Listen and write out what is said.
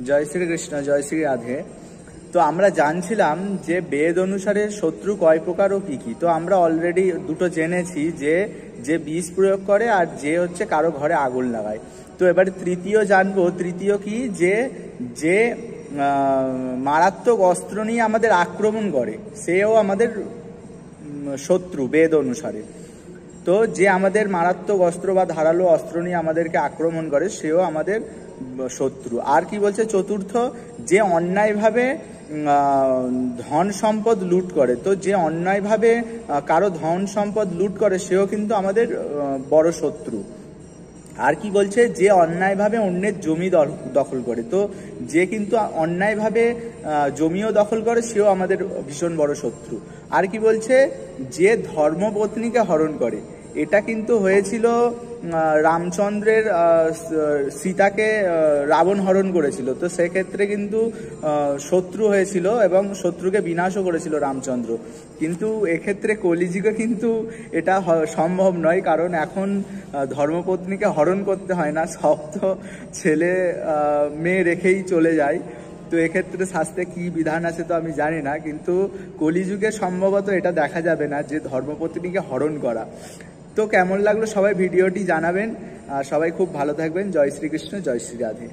জয় শ্রীকৃষ্ণ, জয় শ্রী রাধে। তো আমরা জানছিলাম যে বেদ অনুসারে শত্রু কয় প্রকার ও কি কি। তো আমরা অলরেডি দুটো জেনেছি, যে যে বিষ প্রয়োগ করে আর যে হচ্ছে কারো ঘরে আগুন লাগায়। তো এবারে তৃতীয় জানবো, তৃতীয় কি, যে যে মারাত্মক অস্ত্র নিয়ে আমাদের আক্রমণ করে সেও আমাদের শত্রু বেদ অনুসারে। তো যে আমাদের মারাত্মক অস্ত্র বা ধারালো অস্ত্র নিয়ে আমাদেরকে আক্রমণ করে সেও আমাদের শত্রু। আর কি বলছে চতুর্থ, যে অন্যায়ভাবে ধন সম্পদ লুট করে। তো যে অন্যায়ভাবে কারো ধন সম্পদ লুট করে সেও কিন্তু আমাদের বড় শত্রু। আর কি বলছে, যে অন্যায়ভাবে অন্যের জমি দখল করে। তো যে কিন্তু অন্যায়ভাবে জমিও দখল করে সেও আমাদের ভীষণ বড় শত্রু। আর কি বলছে, যে ধর্মপত্নীকে হরণ করে। এটা কিন্তু হয়েছিল রামচন্দ্রের সীতাকে রাবণ হরণ করেছিল। তো সেক্ষেত্রে কিন্তু শত্রু হয়েছিল এবং শত্রুকে বিনাশও করেছিল রামচন্দ্র। কিন্তু এক্ষেত্রে কলিযুগে কিন্তু এটা সম্ভব নয়, কারণ এখন ধর্মপত্নীকে হরণ করতে হয় না, সব তো ছেলে মেয়ে রেখেই চলে যায়। তো এক্ষেত্রে শাস্ত্রে কি বিধান আছে তো আমি জানি না, কিন্তু কলিযুগে সম্ভবত এটা দেখা যাবে না, যে ধর্মপত্নীকে হরণ করা। তো কেমন লাগলো সবাই ভিডিওটি জানাবেন। সবাই খুব ভালো থাকবেন। জয় শ্রীকৃষ্ণ, জয় শ্রী রাধে।